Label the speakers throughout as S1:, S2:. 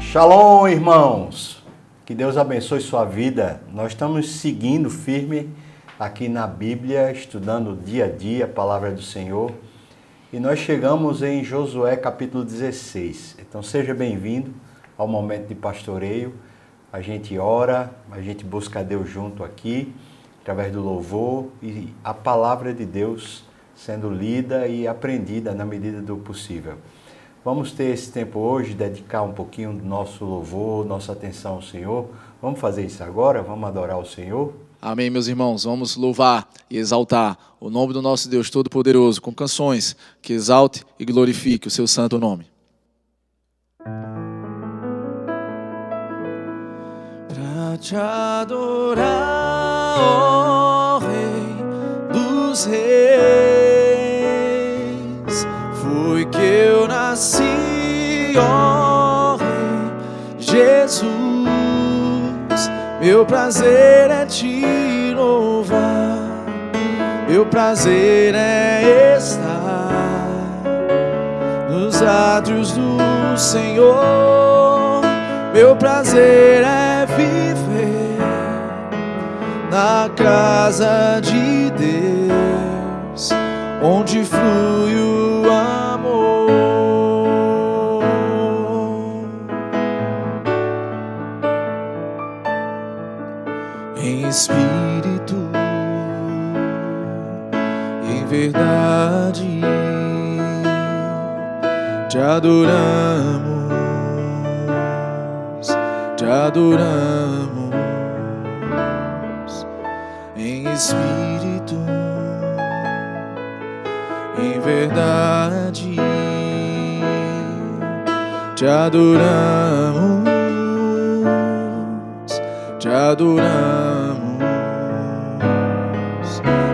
S1: Shalom, irmãos! Que Deus abençoe sua vida. Nós estamos seguindo firme aqui na Bíblia, estudando dia a dia a palavra do Senhor. E nós chegamos em Josué capítulo 16. Então seja bem-vindo ao momento de pastoreio. A gente ora, a gente busca a Deus junto aqui, através do louvor e a palavra de Deus sendo lida e aprendida na medida do possível. Vamos ter esse tempo hoje, dedicar um pouquinho do nosso louvor, nossa atenção ao Senhor. Vamos fazer isso agora? Vamos adorar o Senhor?
S2: Amém, meus irmãos. Vamos louvar e exaltar o nome do nosso Deus Todo-Poderoso com canções que exalte e glorifique o seu santo nome. Pra te adorar, ó Rei dos Reis, foi que eu nasci, ó Rei Jesus. Meu prazer é te louvar, meu prazer é estar nos átrios do Senhor. Meu prazer é viver na casa de Deus, onde flui o amor. Em espírito, em verdade, te adoramos, te adoramos. Em espírito, em verdade, te adoramos, te adoramos.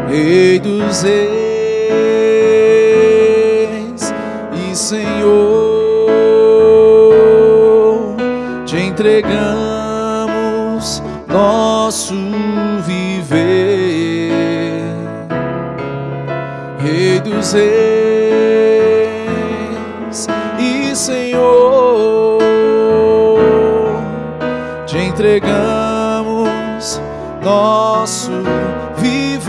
S2: Rei dos reis e Senhor, te entregamos nosso viver. Rei dos reis e Senhor, te entregamos nosso viver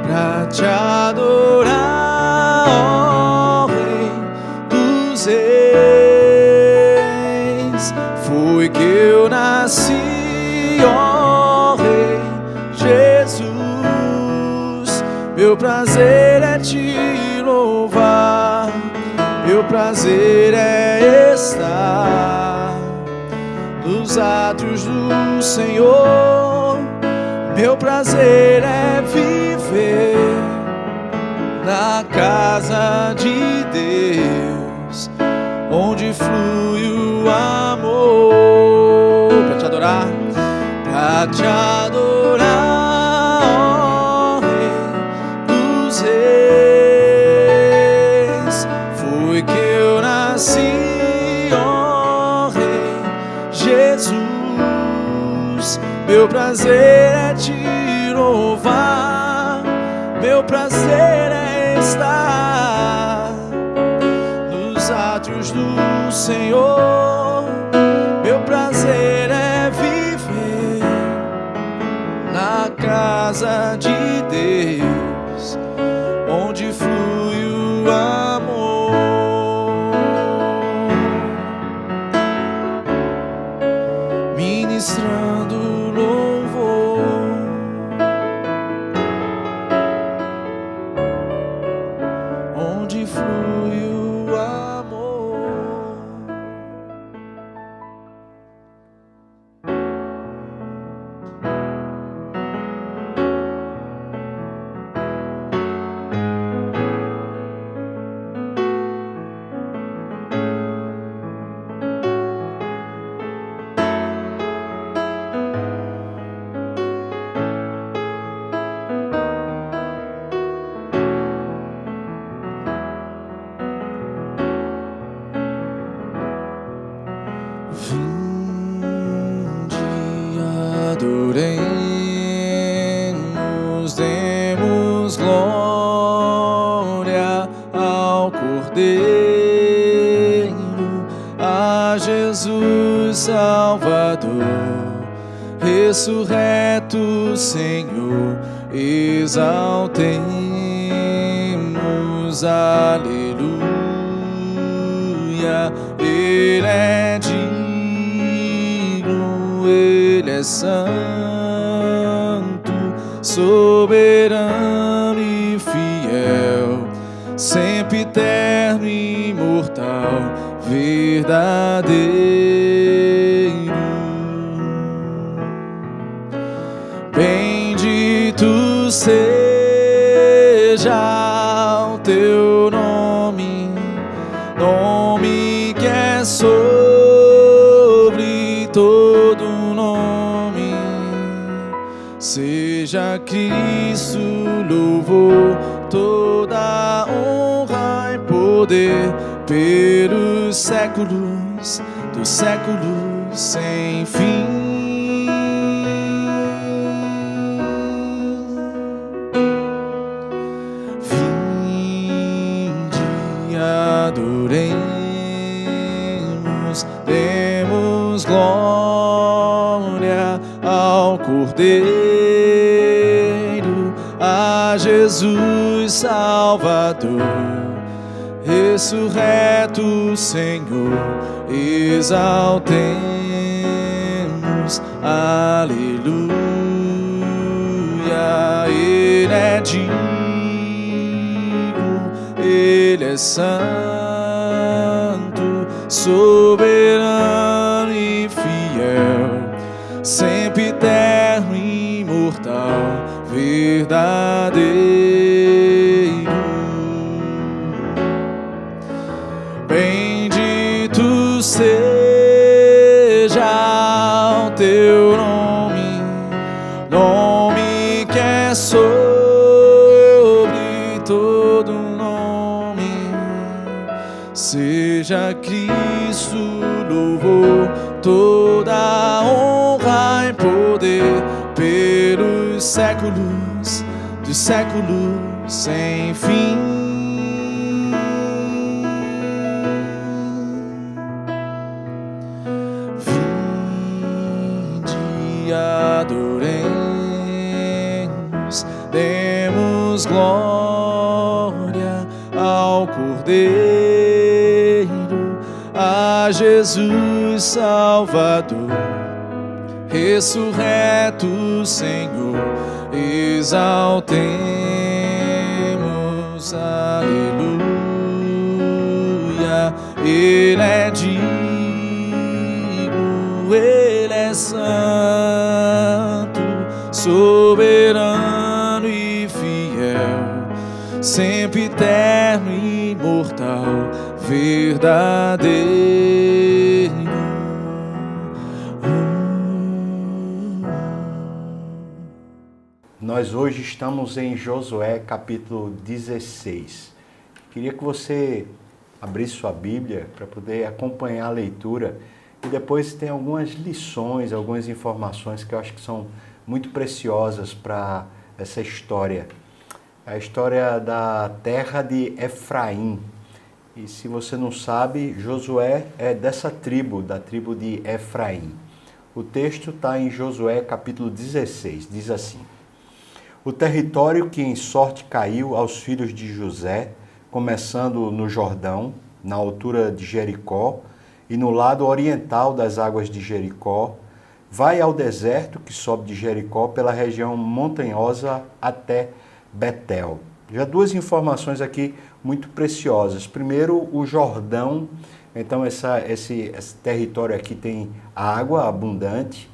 S2: pra te adorar, ó Rei dos reis. Foi que eu nasci, ó Rei Jesus. Meu prazer é te louvar, meu prazer é estar nos átrios do Senhor. Meu prazer é viver na casa de Deus, onde flui o amor. Pra te adorar, pra te adorar, ó Rei dos reis. Foi que eu nasci, ó Rei Jesus. Meu prazer é te louvar, meu prazer é estar nos átrios do Senhor. Meu prazer é viver na casa de Deus, onde flui o amor. Ministrando onde flui o amor. Cordeiro, a Jesus Salvador, ressurreto Senhor, exaltemos, aleluia. Ele é digno, Ele é santo, soberano e fiel, sempre eterno e imortal, verdadeiro. Bendito seja o teu nome, nome que é sobre todo nome. Seja Cristo louvor, toda honra e poder pelos séculos dos séculos sem fim. Adoremos, demos glória ao Cordeiro, a Jesus Salvador, ressurreto Senhor, exaltemos, aleluia. Ele é digno, Ele é santo, soberano e fiel, sempre eterno e imortal, verdadeiro. Bendito seja o teu nome, nome que é sobre todo nome. Seja Cristo louvor, toda honra e poder pelos séculos dos séculos sem fim. Vinde, adoremos, demos glória ao Cordeiro, a Jesus Salvador, ressurreto Senhor, exaltemos, aleluia. Ele é digno, Ele é santo, soberano e fiel, sempre eterno e imortal, verdadeiro.
S1: Nós hoje estamos em Josué capítulo 16. Queria que você abrisse sua Bíblia para poder acompanhar a leitura e depois tem algumas lições, algumas informações que eu acho que são muito preciosas para essa história. A história da terra de Efraim. E se você não sabe, Josué é dessa tribo, da tribo de Efraim. O texto está em Josué capítulo 16, diz assim: o território que em sorte caiu aos filhos de José, começando no Jordão, na altura de Jericó, e no lado oriental das águas de Jericó, vai ao deserto que sobe de Jericó pela região montanhosa até Betel. Já duas informações aqui muito preciosas. Primeiro, o Jordão. Então, esse território aqui tem água abundante.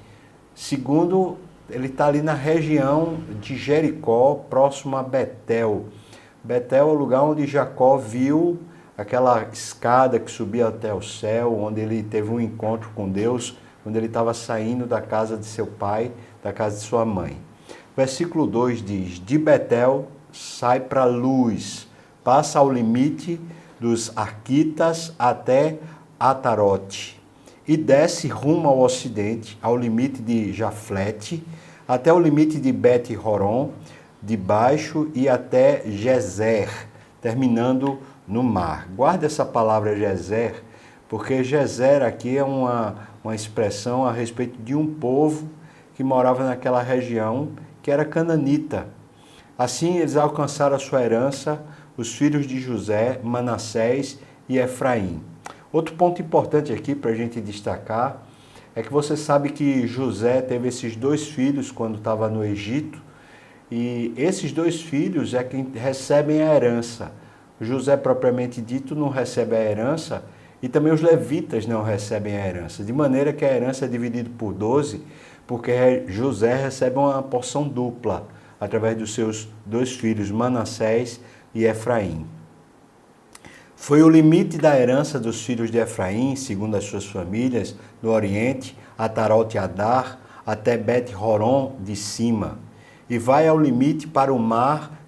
S1: Segundo, ele está ali na região de Jericó, próximo a Betel. Betel é o lugar onde Jacó viu aquela escada que subia até o céu, onde ele teve um encontro com Deus, quando ele estava saindo da casa de seu pai, da casa de sua mãe. Versículo 2 diz: de Betel sai para Luz, passa ao limite dos Arquitas até Atarote, e desce rumo ao ocidente, ao limite de Jaflete, até o limite de Bet-Horon, de baixo e até Gezer, terminando no mar. Guarde essa palavra Gezer, porque Gezer aqui é uma expressão a respeito de um povo que morava naquela região, que era cananita. Assim eles alcançaram a sua herança, os filhos de José, Manassés e Efraim. Outro ponto importante aqui para a gente destacar é que você sabe que José teve esses 2 filhos quando estava no Egito, e esses 2 filhos é quem recebem a herança. José, propriamente dito, não recebe a herança, e também os levitas não recebem a herança, de maneira que a herança é dividida por 12, porque José recebe uma porção dupla, através dos seus 2 filhos, Manassés e Efraim. Foi o limite da herança dos filhos de Efraim, segundo as suas famílias, no Oriente, Atarote Adar, até Bet-Horon de cima, e vai ao limite para o mar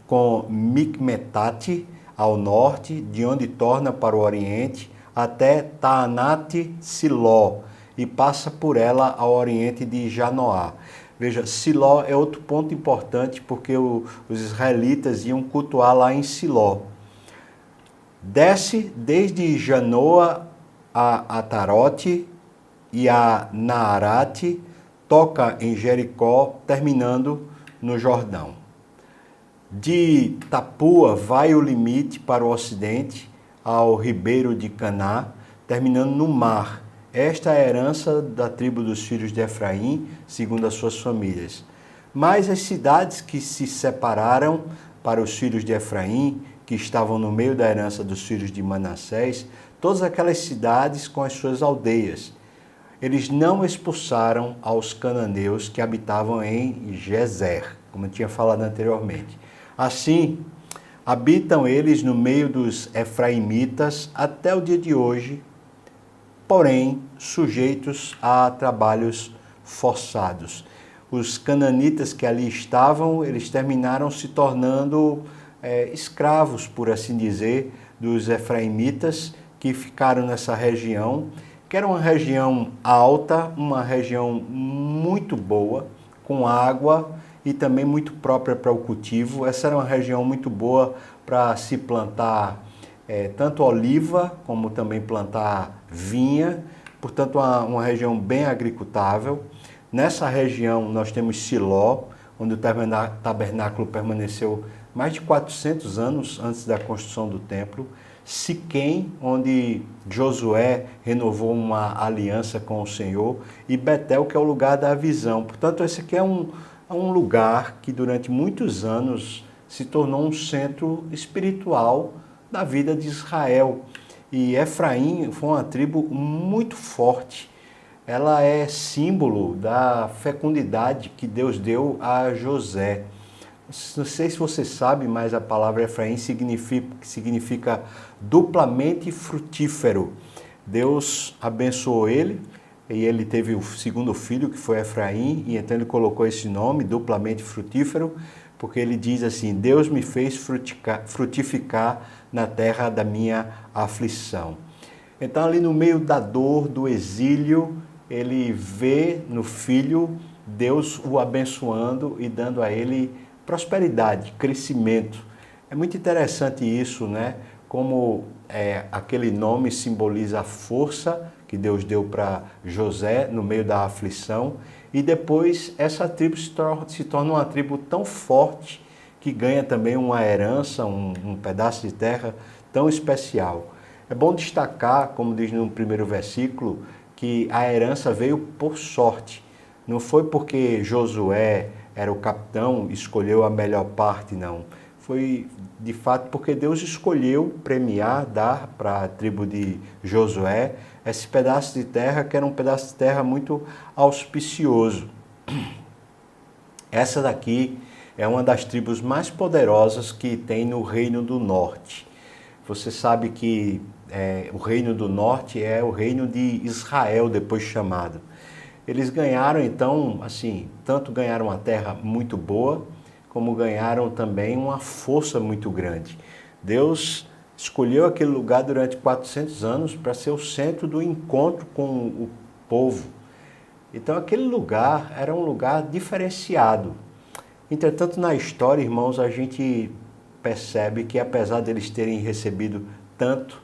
S1: com Micmetate, ao norte, de onde torna para o Oriente, até Taanate-Siló, e passa por ela ao oriente de Janoá. Veja, Siló é outro ponto importante, porque os israelitas iam cultuar lá em Siló. Desce desde Janoa a Atarote e a Naarate, toca em Jericó, terminando no Jordão. De Tapua vai o limite para o ocidente, ao ribeiro de Caná, terminando no mar. Esta é a herança da tribo dos filhos de Efraim, segundo as suas famílias. Mas as cidades que se separaram para os filhos de Efraim, que estavam no meio da herança dos filhos de Manassés, todas aquelas cidades com as suas aldeias. Eles não expulsaram aos cananeus que habitavam em Gezer, como eu tinha falado anteriormente. Assim, habitam eles no meio dos efraimitas até o dia de hoje, porém sujeitos a trabalhos forçados. Os cananitas que ali estavam, eles terminaram se tornando escravos, por assim dizer, dos efraimitas que ficaram nessa região, que era uma região alta, uma região muito boa, com água e também muito própria para o cultivo. Essa era uma região muito boa para se plantar tanto oliva, como também plantar vinha, portanto uma região bem agricultável. Nessa região nós temos Siló, onde o tabernáculo permaneceu mais de 400 anos antes da construção do templo. Siquém, onde Josué renovou uma aliança com o Senhor, e Betel, que é o lugar da visão. Portanto, esse aqui é um lugar que durante muitos anos se tornou um centro espiritual da vida de Israel. E Efraim foi uma tribo muito forte. Ela é símbolo da fecundidade que Deus deu a José. Não sei se você sabe, mas a palavra Efraim significa duplamente frutífero. Deus abençoou ele e ele teve o segundo filho, que foi Efraim, e então ele colocou esse nome, duplamente frutífero, porque ele diz assim: Deus me fez frutificar na terra da minha aflição. Então, ali no meio da dor, do exílio, ele vê no filho Deus o abençoando e dando a ele prosperidade, crescimento. É muito interessante isso, né? Como aquele nome simboliza a força que Deus deu para José no meio da aflição, e depois essa tribo se torna uma tribo tão forte que ganha também uma herança, um pedaço de terra tão especial. É bom destacar, como diz no primeiro versículo, que a herança veio por sorte. Não foi porque Josué era o capitão, escolheu a melhor parte, não. Foi, de fato, porque Deus escolheu premiar, dar para a tribo de Josué esse pedaço de terra, que era um pedaço de terra muito auspicioso. Essa daqui é uma das tribos mais poderosas que tem no Reino do Norte. Você sabe que o Reino do Norte é o Reino de Israel, depois chamado. Eles ganharam, então, assim, tanto ganharam uma terra muito boa, como ganharam também uma força muito grande. Deus escolheu aquele lugar durante 400 anos para ser o centro do encontro com o povo. Então, aquele lugar era um lugar diferenciado. Entretanto, na história, irmãos, a gente percebe que apesar deles terem recebido tanto,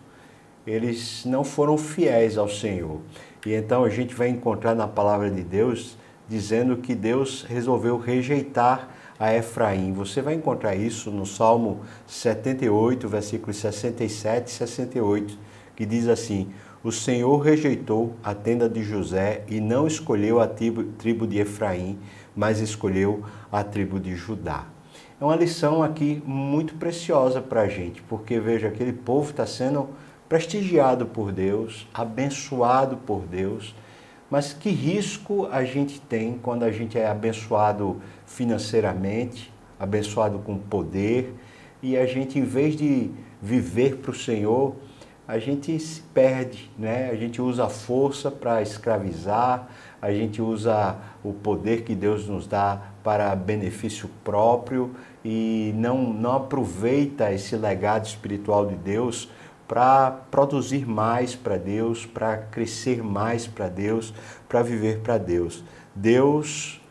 S1: eles não foram fiéis ao Senhor. E então a gente vai encontrar na palavra de Deus dizendo que Deus resolveu rejeitar a Efraim. Você vai encontrar isso no Salmo 78, versículos 67 e 68, que diz assim: o Senhor rejeitou a tenda de José e não escolheu a tribo de Efraim, mas escolheu a tribo de Judá. É uma lição aqui muito preciosa para a gente, porque veja, aquele povo está sendo prestigiado por Deus, abençoado por Deus, mas que risco a gente tem quando a gente é abençoado financeiramente, abençoado com poder, e a gente, em vez de viver para o Senhor, a gente se perde, né? A gente usa a força para escravizar, a gente usa o poder que Deus nos dá para benefício próprio e não aproveita esse legado espiritual de Deus para produzir mais para Deus, para crescer mais para Deus, para viver para Deus. Deus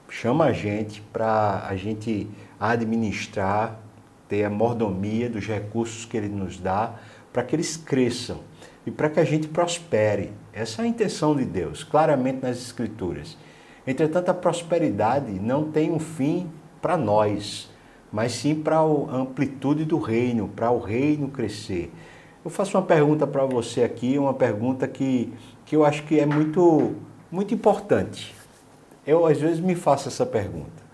S1: chama a gente para a gente administrar, ter a mordomia dos recursos que Ele nos dá, para que eles cresçam e para que a gente prospere. Essa é a intenção de Deus, claramente nas Escrituras. Entretanto, a prosperidade não tem um fim para nós, mas sim para a amplitude do reino, para o reino crescer. Eu faço uma pergunta para você aqui, uma pergunta que eu acho que é muito importante. Eu, às vezes, me faço essa pergunta.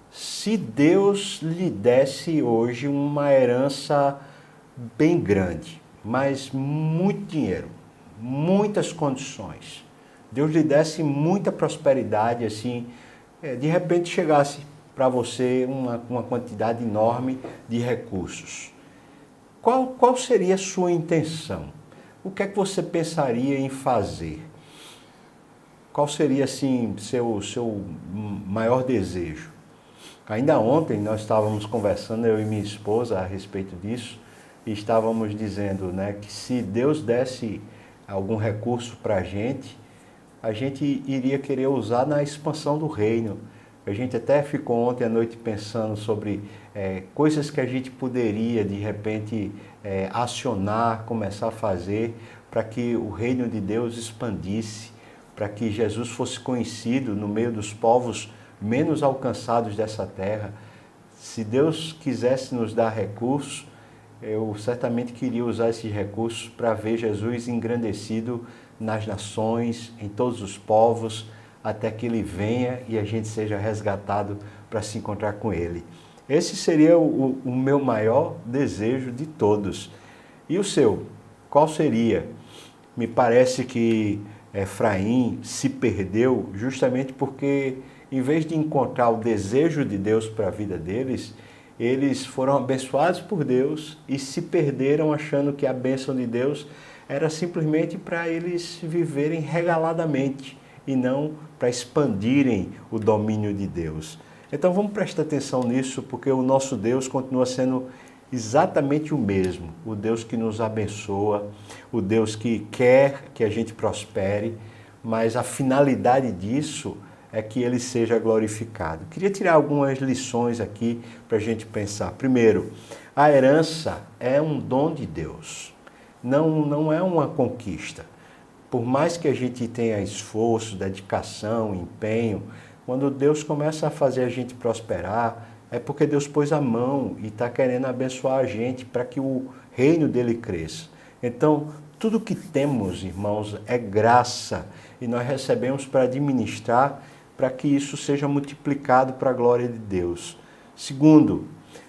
S1: Se Deus lhe desse hoje uma herança bem grande, mas muito dinheiro, muitas condições, Deus lhe desse muita prosperidade, assim, de repente chegasse para você uma quantidade enorme de recursos. Qual seria a sua intenção? O que é que você pensaria em fazer? Qual seria, assim, seu maior desejo? Ainda ontem nós estávamos conversando, eu e minha esposa, a respeito disso, e estávamos dizendo, né, que se Deus desse algum recurso para a gente iria querer usar na expansão do reino. A gente até ficou ontem à noite pensando sobre coisas que a gente poderia, de repente, acionar, começar a fazer para que o reino de Deus expandisse, para que Jesus fosse conhecido no meio dos povos menos alcançados dessa terra. Se Deus quisesse nos dar recursos, eu certamente queria usar esses recursos para ver Jesus engrandecido nas nações, em todos os povos, até que Ele venha e a gente seja resgatado para se encontrar com Ele. Esse seria o meu maior desejo de todos. E o seu? Qual seria? Me parece que Efraim se perdeu justamente porque, em vez de encontrar o desejo de Deus para a vida deles, eles foram abençoados por Deus e se perderam achando que a bênção de Deus era simplesmente para eles viverem regaladamente e não para expandirem o domínio de Deus. Então vamos prestar atenção nisso, porque o nosso Deus continua sendo exatamente o mesmo, o Deus que nos abençoa, o Deus que quer que a gente prospere, mas a finalidade disso é que Ele seja glorificado. Queria tirar algumas lições aqui para a gente pensar. Primeiro, a herança é um dom de Deus, não é uma conquista. Por mais que a gente tenha esforço, dedicação, empenho, quando Deus começa a fazer a gente prosperar, é porque Deus pôs a mão e está querendo abençoar a gente para que o reino dele cresça. Então, tudo que temos, irmãos, é graça e nós recebemos para administrar para que isso seja multiplicado para a glória de Deus. Segundo,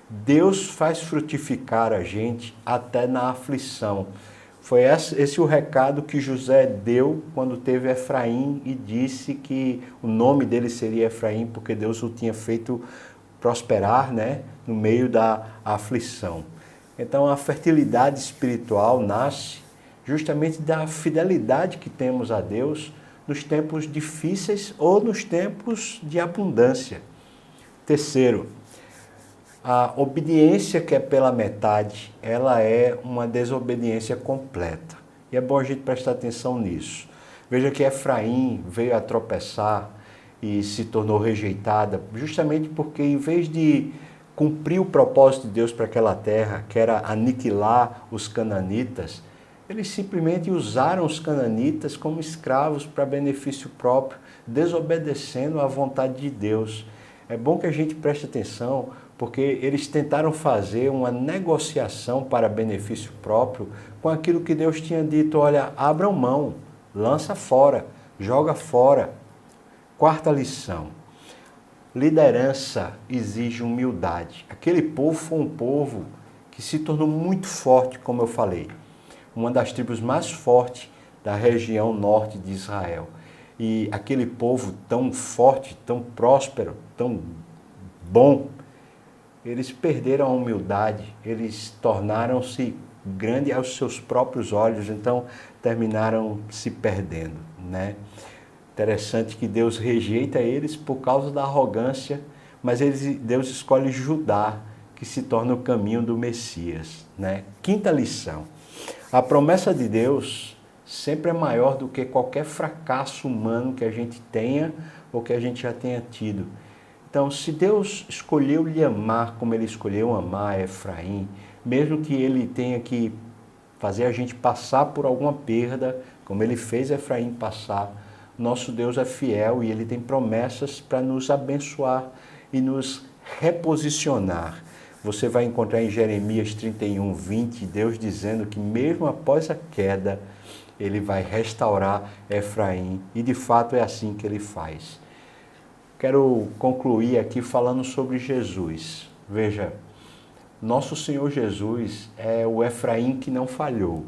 S1: Deus faz frutificar a gente até na aflição. Foi esse o recado que José deu quando teve Efraim e disse que o nome dele seria Efraim porque Deus o tinha feito prosperar, né, no meio da aflição. Então a fertilidade espiritual nasce justamente da fidelidade que temos a Deus nos tempos difíceis ou nos tempos de abundância. Terceiro, a obediência que é pela metade, ela é uma desobediência completa. E é bom a gente prestar atenção nisso. Veja que Efraim veio a tropeçar e se tornou rejeitada, justamente porque em vez de cumprir o propósito de Deus para aquela terra, que era aniquilar os cananitas, eles simplesmente usaram os cananitas como escravos para benefício próprio, desobedecendo à vontade de Deus. É bom que a gente preste atenção, porque eles tentaram fazer uma negociação para benefício próprio com aquilo que Deus tinha dito: olha, abram mão, lança fora, joga fora. Quarta lição: liderança exige humildade. Aquele povo foi um povo que se tornou muito forte, como eu falei, uma das tribos mais fortes da região norte de Israel. E aquele povo tão forte, tão próspero, tão bom, eles perderam a humildade, eles tornaram-se grandes aos seus próprios olhos, então terminaram se perdendo, né? Interessante que Deus rejeita eles por causa da arrogância, mas Deus escolhe Judá, que se torna o caminho do Messias, né? Quinta lição: a promessa de Deus sempre é maior do que qualquer fracasso humano que a gente tenha ou que a gente já tenha tido. Então, se Deus escolheu lhe amar como Ele escolheu amar Efraim, mesmo que Ele tenha que fazer a gente passar por alguma perda, como Ele fez Efraim passar, nosso Deus é fiel e Ele tem promessas para nos abençoar e nos reposicionar. Você vai encontrar em Jeremias 31, 20, Deus dizendo que mesmo após a queda, Ele vai restaurar Efraim, e de fato é assim que Ele faz. Quero concluir aqui falando sobre Jesus. Veja, nosso Senhor Jesus é o Efraim que não falhou.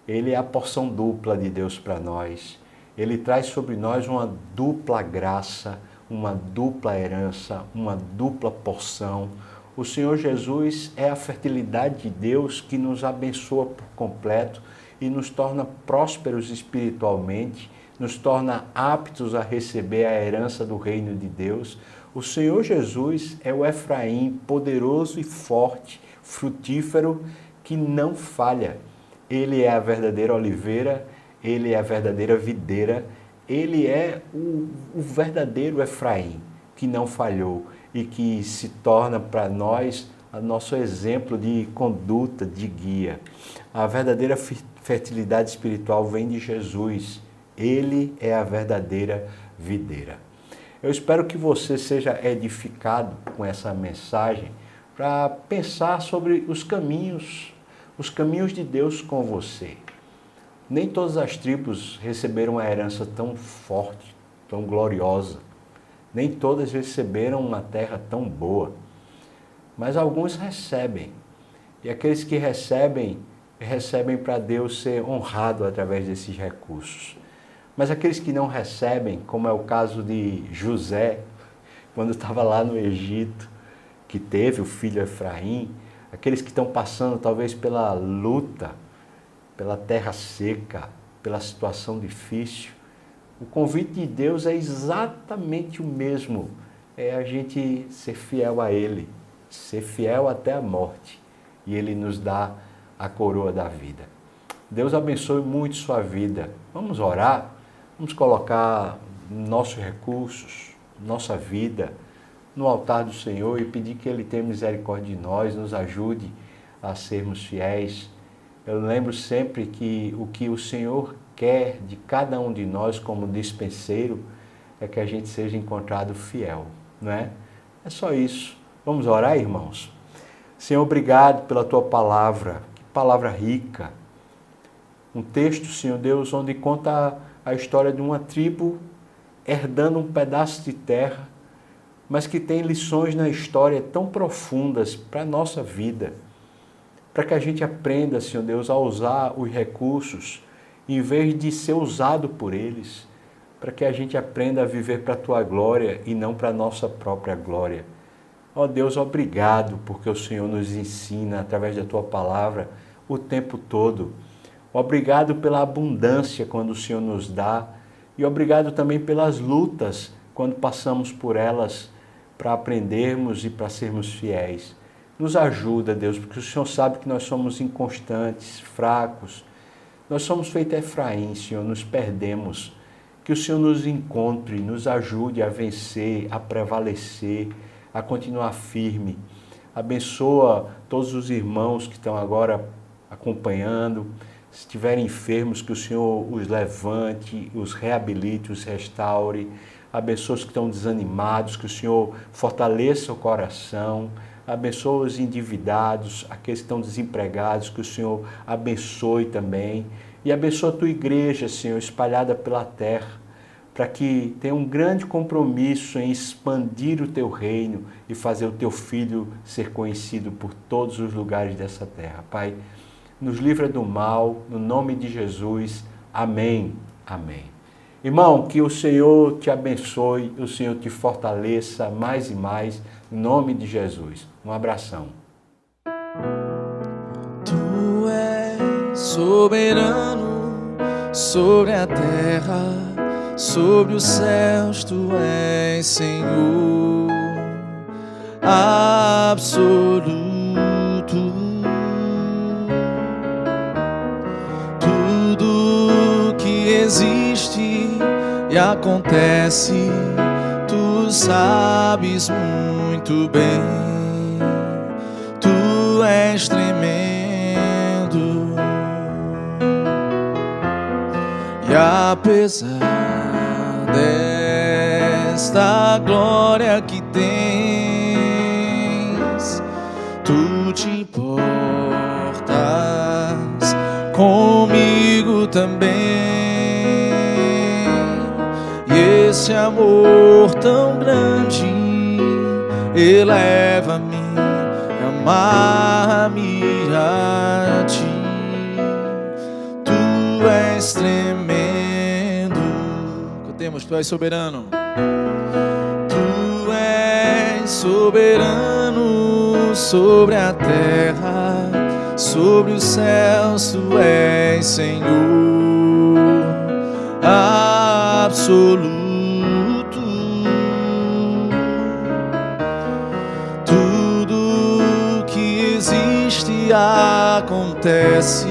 S1: Ele é a porção dupla de Deus para nós. Ele traz sobre nós uma dupla graça, uma dupla herança, uma dupla porção. O Senhor Jesus é a fertilidade de Deus que nos abençoa por completo e nos torna prósperos espiritualmente, nos torna aptos a receber a herança do reino de Deus. O Senhor Jesus é o Efraim poderoso e forte, frutífero, que não falha. Ele é a verdadeira oliveira, Ele é a verdadeira videira, Ele é o verdadeiro Efraim, que não falhou e que se torna para nós o nosso exemplo de conduta, de guia. A verdadeira fertilidade espiritual vem de Jesus. Ele é a verdadeira videira. Eu espero que você seja edificado com essa mensagem para pensar sobre os caminhos de Deus com você. Nem todas as tribos receberam uma herança tão forte, tão gloriosa. Nem todas receberam uma terra tão boa. Mas alguns recebem. E aqueles que recebem para Deus ser honrado através desses recursos. Mas aqueles que não recebem, como é o caso de José, quando estava lá no Egito, que teve o filho Efraim, aqueles que estão passando talvez pela luta, pela terra seca, pela situação difícil, o convite de Deus é exatamente o mesmo, é a gente ser fiel a Ele, ser fiel até a morte, e Ele nos dá a coroa da vida. Deus abençoe muito sua vida. Vamos orar? Vamos colocar nossos recursos, nossa vida, no altar do Senhor e pedir que Ele tenha misericórdia de nós, nos ajude a sermos fiéis. Eu lembro sempre que o que o Senhor quer de cada um de nós como dispenseiro é que a gente seja encontrado fiel, não é? É só isso. Vamos orar, irmãos? Senhor, obrigado pela Tua palavra, que palavra rica. Um texto, Senhor Deus, onde conta a história de uma tribo herdando um pedaço de terra, mas que tem lições na história tão profundas para a nossa vida, para que a gente aprenda, Senhor Deus, a usar os recursos em vez de ser usado por eles, para que a gente aprenda a viver para a Tua glória e não para a nossa própria glória. Ó Deus, obrigado porque o Senhor nos ensina através da Tua palavra o tempo todo. Obrigado pela abundância quando o Senhor nos dá e obrigado também pelas lutas quando passamos por elas para aprendermos e para sermos fiéis. Nos ajuda, Deus, porque o Senhor sabe que nós somos inconstantes, fracos. Nós somos feitos Efraim, Senhor, nos perdemos. Que o Senhor nos encontre, nos ajude a vencer, a prevalecer, a continuar firme. Abençoa todos os irmãos que estão agora acompanhando. Se estiverem enfermos, que o Senhor os levante, os reabilite, os restaure. Abençoa os que estão desanimados, que o Senhor fortaleça o coração. Abençoa os endividados, aqueles que estão desempregados, que o Senhor abençoe também. E abençoa a tua igreja, Senhor, espalhada pela terra, para que tenha um grande compromisso em expandir o teu reino e fazer o teu Filho ser conhecido por todos os lugares dessa terra. Pai, nos livra do mal, no nome de Jesus. Amém. Amém. Irmão, que o Senhor te abençoe, o Senhor te fortaleça mais e mais, em nome de Jesus. Um abração.
S2: Tu és soberano sobre a terra, sobre os céus. Tu és Senhor absoluto. Tudo que existe e acontece, tu sabes muito bem. Tu és tremendo, e apesar desta glória que tens, tu te importas comigo também. E esse amor tão grande eleva-me, amar-me a ti. Tu és tremendo. Cantemos, tu és soberano. Tu és soberano sobre a terra, sobre os céus. Tu és Senhor absoluto. Tudo que existe acontece,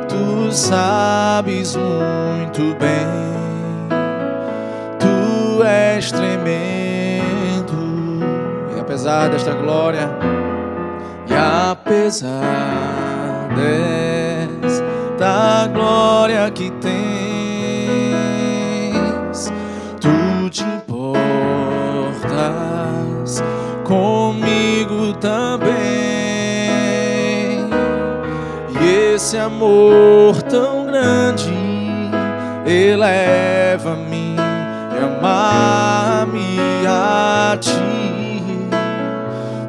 S2: tu sabes muito bem. Tu és tremendo, e apesar desta glória, e apesar desta glória que tens, tu te importas comigo também. E esse amor tão grande eleva-me e amar-me a ti.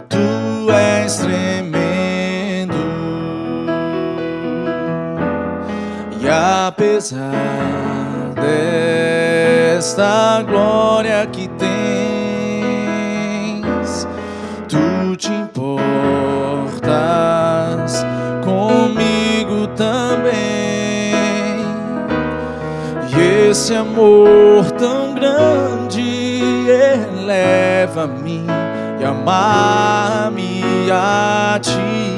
S2: Tu és tremendo, e apesar desta glória que tens, tu te importas comigo também. E esse amor tão grande eleva-me e amar-me a ti.